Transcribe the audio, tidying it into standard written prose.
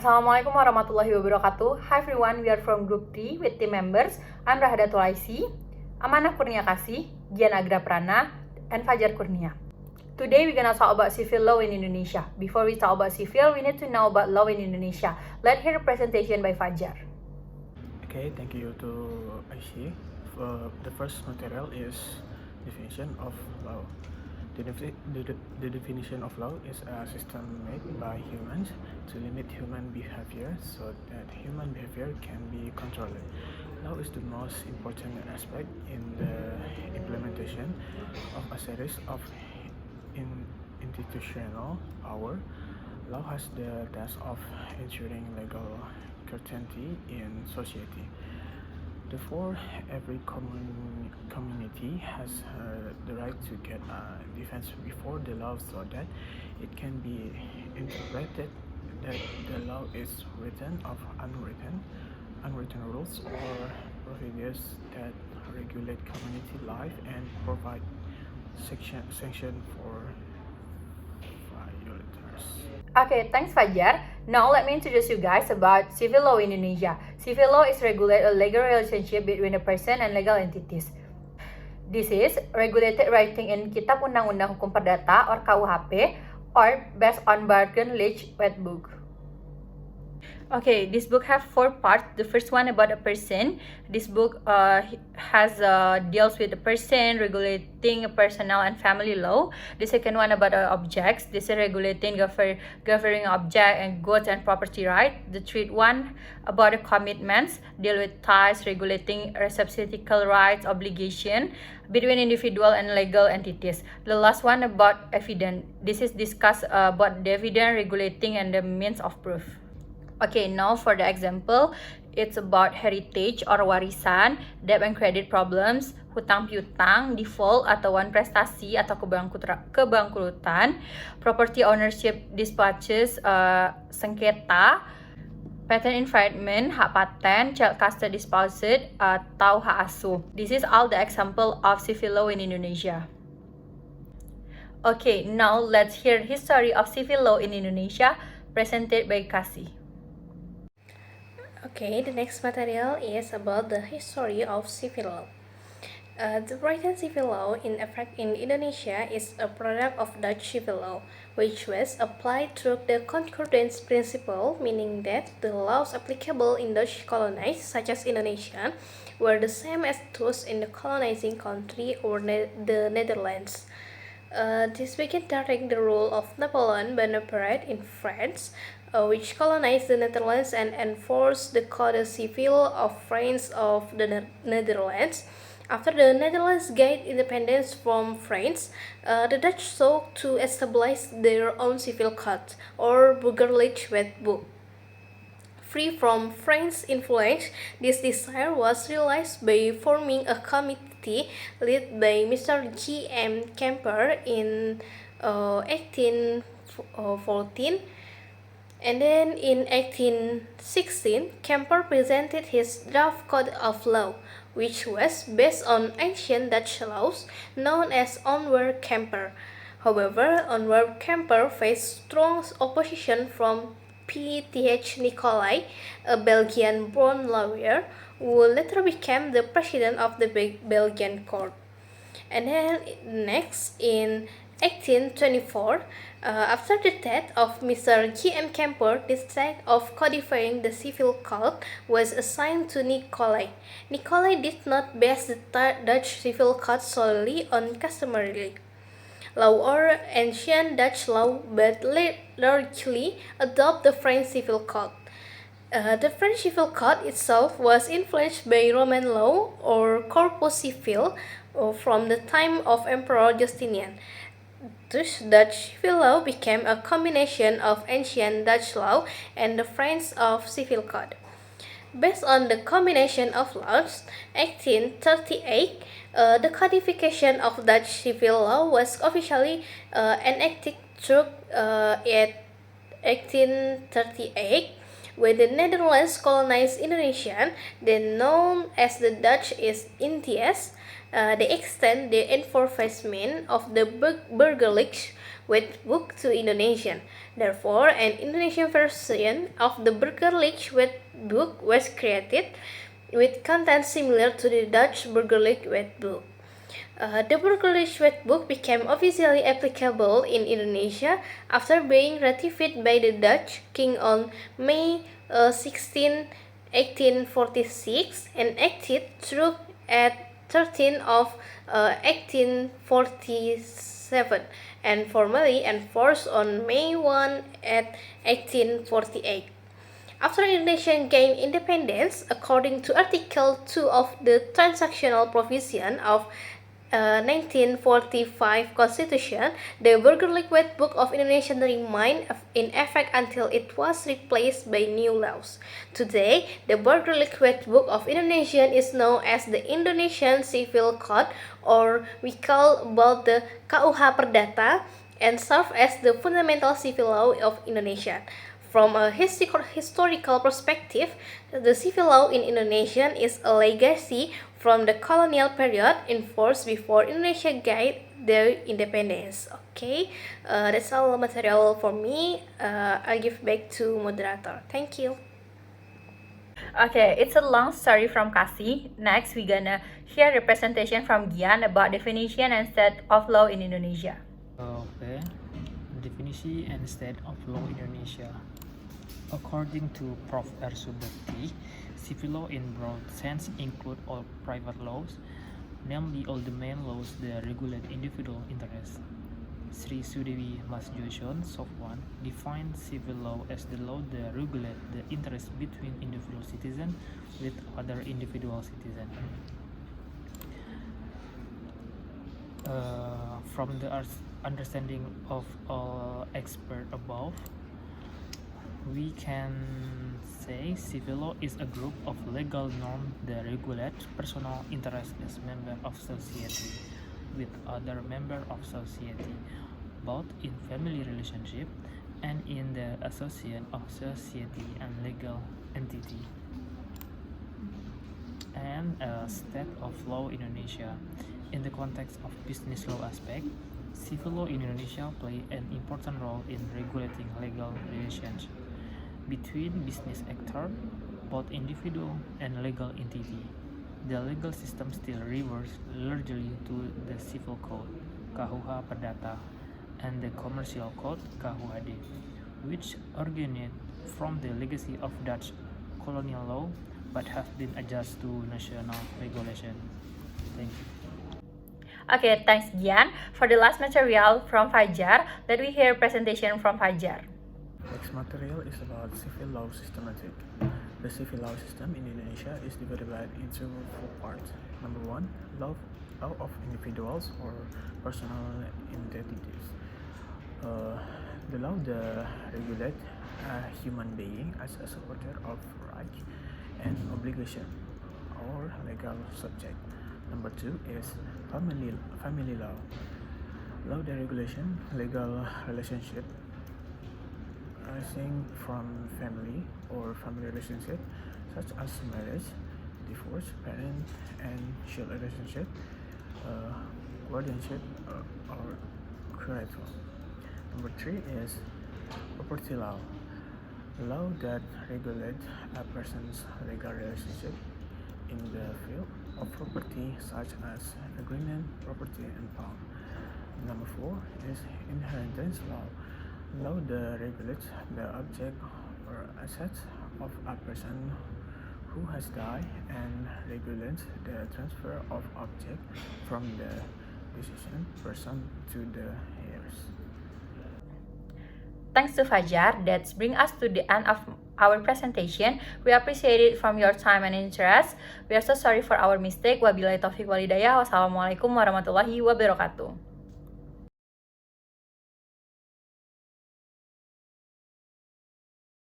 Assalamualaikum warahmatullahi wabarakatuh. Hi everyone, we are from Group 3 with team members. I'm Rahada Tulaisi, Amanah Kurnia Kasih, Gian Agra Prana, and Fajar Kurnia. Today we're gonna talk about civil law in Indonesia. Before we talk about civil, we need to know about law in Indonesia. Let's hear a presentation by Fajar. Okay, thank you to IC. The first material is definition of law. The definition of law is a system made by humans to limit human behavior so that human behavior can be controlled. Law is the most important aspect in the implementation of a series of institutional power. Law has the task of ensuring legal certainty in society. Therefore, every community has the right to get defense before the law so that it can be interpreted that the law is written of unwritten rules or procedures that regulate community life and provide sanction for violators. Okay, thanks Fajar. Now let me introduce you guys about civil law in Indonesia. Civil law is regulate a legal relationship between a person and legal entities. This is regulated writing in Kitab Undang-Undang Hukum Perdata or KUHP or based on Bargain Leach Wet Book. Okay, this book have 4 parts. The first one about a person. This book has deals with a person, regulating a personal and family law. The second one about objects. This is regulating governing object and goods and property right. The third one about the commitments, deal with ties, regulating reciprocal rights, obligation between individual and legal entities. The last one about evidence. This is discuss about the evidence, regulating and the means of proof. Okay, now for the example, it's about heritage or warisan, debt and credit problems, hutang piutang, default atau wan prestasi atau kebangkrutan, property ownership disputes, sengketa, patent infringement, hak paten, child custody dispute, atau hak asuh. This is all the example of civil law in Indonesia. Okay, now let's hear history of civil law in Indonesia, presented by Kasih. Okay, the next material is about the history of civil law. The written civil law in effect in Indonesia is a product of Dutch civil law, which was applied through the concordance principle, meaning that the laws applicable in Dutch colonies, such as Indonesia, were the same as those in the colonizing country or the Netherlands. This began during the rule of Napoleon Bonaparte in France, which colonized the Netherlands and enforced the Code Civil of France of the Netherlands. After the Netherlands gained independence from France, the Dutch sought to establish their own civil code, or Burgerlijk Wetboek. Free from French influence, this desire was realized by forming a committee led by Mr. G.M. Kemper in 1814. And then in 1816, Kemper presented his draft code of law, which was based on ancient Dutch laws known as Onwerp-Kemper. However, Onwerp-Kemper faced strong opposition from P.Th. Nicolai, a Belgian-born lawyer, who later became the president of the Belgian court. And then next, in 1824, after the death of Mr. G.M. Kemper, the task of codifying the civil code was assigned to Nicolai. Nicolai did not base the Dutch civil code solely on customary law or ancient Dutch law, but largely adopt the French civil code. The French civil code itself was influenced by Roman law or corpus civil from the time of Emperor Justinian. Thus, Dutch civil law became a combination of ancient Dutch law and the French of civil code. Based on the combination of laws, 1838, the codification of Dutch civil law was officially enacted through 1838, when the Netherlands colonized Indonesia, then known as the Dutch East Indies. They extend the enforcement of the Burgerlijk Wetboek to Indonesian. Therefore, an Indonesian version of the Burgerlijk Wetboek was created with content similar to the Dutch Burgerlijk Wetboek. The Burgerlijk Wetboek became officially applicable in Indonesia after being ratified by the Dutch king on May 16, 1846 and acted through at 13 of 1847 and formally enforced on May 1 at 1848. After Indonesia gained independence, according to Article 2 of the Transactional Provision of 1945 Constitution, the Burgerlijk Wetboek of Indonesia remained in effect until it was replaced by new laws. Today, the Burgerlijk Wetboek of Indonesia is known as the Indonesian Civil Code, or we call both the KUH Perdata, and serve as the fundamental civil law of Indonesia. From a historical perspective, the civil law in Indonesia is a legacy from the colonial period enforced before Indonesia gained their independence. Okay, that's all material for me. I'll give back to moderator. Thank you. Okay, it's a long story from Kasih. Next, we're gonna hear the presentation from Gian about definition and state of law in Indonesia. Okay, definisi and state of law in Indonesia. According to Prof. R. Subakti, civil law in broad sense include all private laws, namely all the main laws that regulate individual interests. Sri Sudewi Mas Joshon, Sofwan, defined civil law as the law that regulate the interests between individual citizens with other individual citizens. From the understanding of all expert above, we can say civil law is a group of legal norms that regulate personal interests as member of society with other member of society, both in family relationship and in the association of society and legal entity. And state of law in Indonesia. In the context of business law aspect, civil law in Indonesia play an important role in regulating legal relations between business actors, both individual and legal entity. The legal system still refers largely to the Civil Code, KUH Perdata, and the Commercial Code, KUHD, which originate from the legacy of Dutch colonial law but have been adjusted to national regulation. Thank you. Okay, thanks Gian. For the last material from Fajar, let me hear presentation from Fajar. Next material is about civil law systematic. The civil law system in Indonesia is divided into 4 parts. Number 1, law of individuals or personal entities. The law that regulate a human being as a supporter of rights and obligation or legal subject. Number 2 is family law. Law that regulation legal relationship arising from family or family relationship such as marriage, divorce, parent and child relationship, guardianship or curator. Number 3 is property law. Law that regulate a person's legal relationship in the field of property such as agreement, property and pawn. Number 4 is inheritance law. Law that regulates the object or assets of a person who has died and regulates the transfer of object from the deceased person to the heirs. Thanks to Fajar, that brings us to the end of our presentation. We appreciate it from your time and interest. We are so sorry for our mistake. Wabillahi taufiq walhidayah. Wassalamualaikum warahmatullahi wabarakatuh.